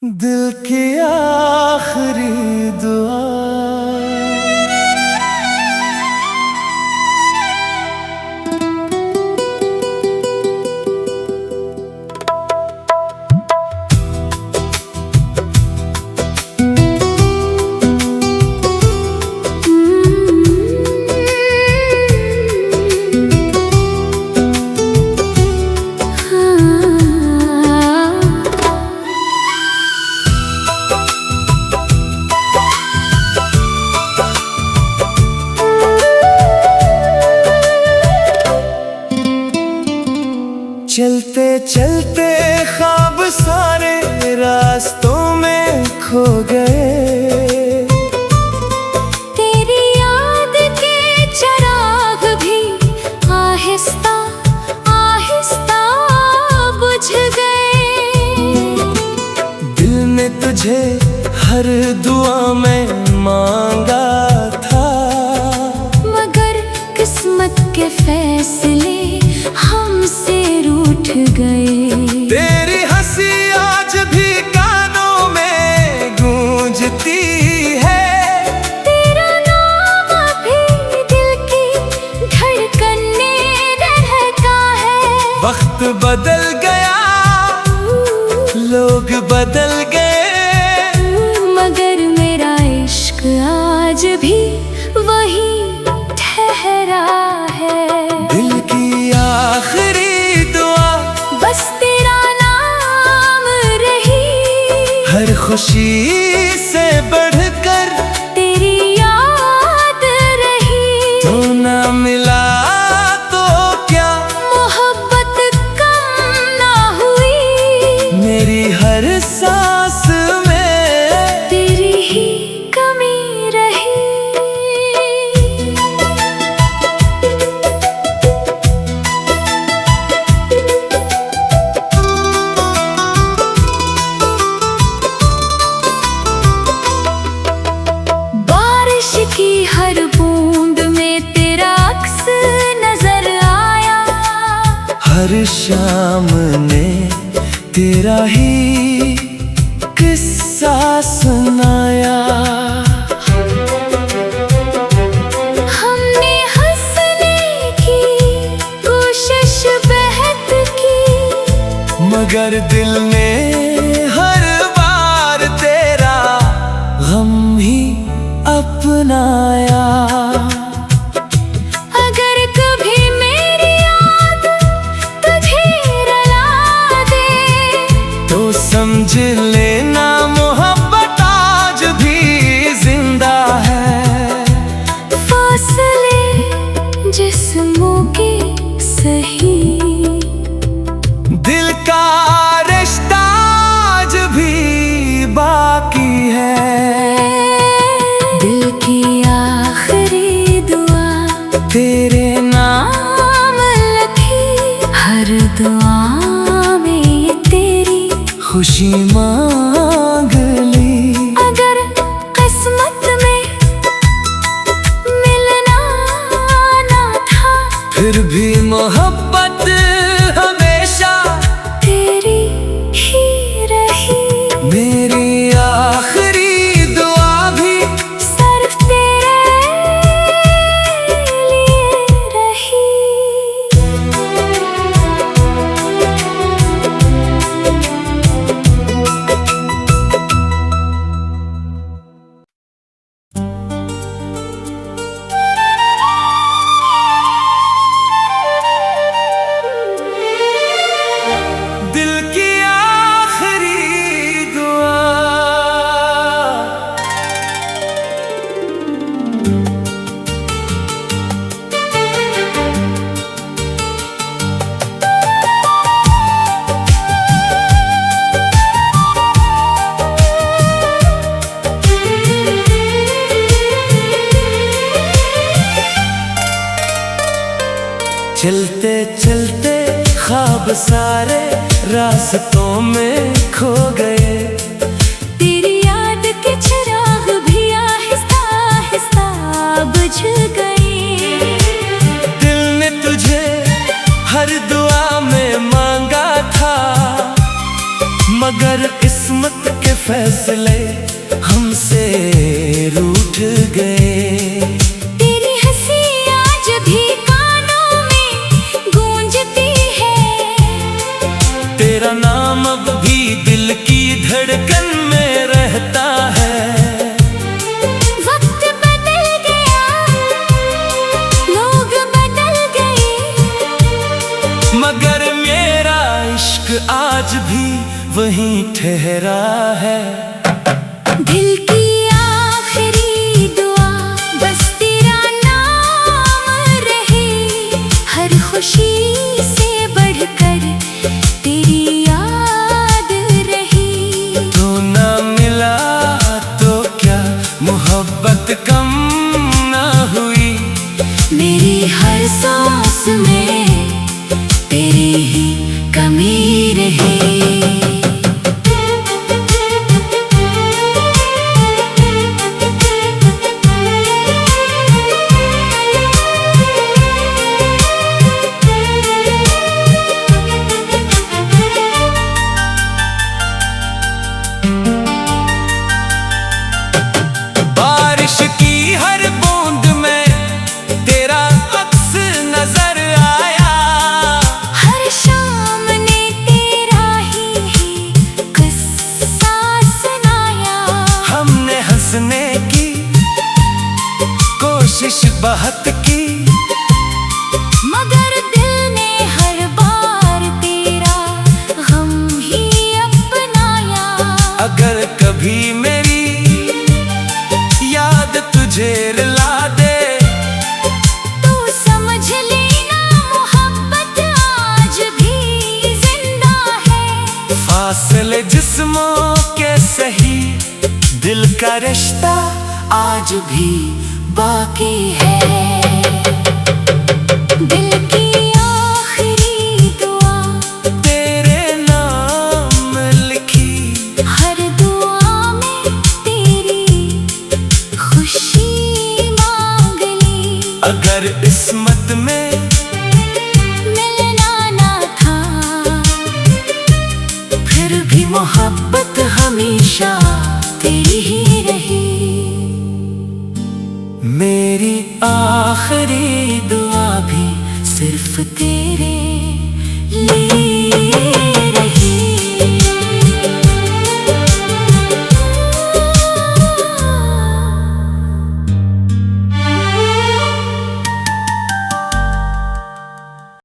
दिल की आखिरी दुआ। चलते चलते ख्वाब सारे रास्तों में खो गए। तेरी याद के चिराग भी आहिस्ता आहिस्ता बुझ गए। दिल ने तुझे हर दुआ में मांगा था, मगर किस्मत के फैसले हमसे रूठ गए। तेरी हंसी आज भी कानों में गूंजती है, तेरा नाम भी दिल की धड़कन में रहता है। वक्त बदल गया, लोग बदल गए, मगर मेरा इश्क आज भी वही ठहरा है। दिल की आखिरी दुआ बस तेरा नाम रही, हर खुशी से बढ़कर तेरी याद रही। तू ना मिला तो क्या मोहब्बत कम ना हुई, मेरी हर सांस में तेरी ही कमी रही। बारिश की हर बूंद में तेरा अक्स नजर आया, हर शाम ने तेरा ही किस्सा सुनाया। हमने हंसने की कोशिश बहुत की, मगर दिल ने हर बार तेरा गम ही अपनाया। अगर कभी मेरी याद तुझे रुला दे, तो समझ लेना मोहब्बत आज भी जिंदा है। फासले जिस्मों के सही, दिल का रिश्ता आज भी बाकी है। दिल की आखिरी दुआ तेरे नाम लिखी, हर दुआ में तेरी खुशी मांग ली। अगर किस्मत में मिलना ना था, फिर भी मोहब्बत हमेशा तेरी ही रही। मेरी आखिरी दुआ भी सिर्फ तेरे लिए रही। दिल की आखिरी दुआ। चलते चलते ख्वाब सारे रास्तों में खो गए। तेरी याद के चिराग भी आहिस्ता आहिस्ता बुझ गए। दिल ने तुझे हर दुआ में मांगा था, मगर इस किस्मत के फैसले हमसे रूठ गए। तेरी हंसी आज भी कानों में गूंजती है, तेरा नाम अब भी दिल की धड़कन में रहता है। वक्त बदल गया, लोग बदल गए, मगर मेरा इश्क आज भी वहीं ठहरा है। दिल की आखिरी दुआ बस तेरा नाम रहे, हर खुशी से बढ़कर तेरी याद रही। तू ना मिला तो क्या मोहब्बत कम ना हुई, मेरी हर सांस में तेरी ही कमी रही। बारिश की हर बूंद में तेरा अक्स नजर आया, हर शाम ने तेरा ही किस्सा सुनाया। हमने हंसने की कोशिश बहुत की, मगर दिल ने हर बार तेरा गम ही अपनाया। अगर कभी मेरी याद तुझे रुला दे, तू समझ लेना मोहब्बत आज भी जिंदा है। फासले जिस्मों के सही, दिल का रिश्ता आज भी बाकी है। दिल की आखिरी दुआ तेरे नाम लिखी, हर दुआ में तेरी खुशी मांग ली। अगर किस्मत में मिलना ना था, फिर भी मोहब्बत हमेशा तेरी ही रही। मेरी आखिरी दुआ भी सिर्फ तेरे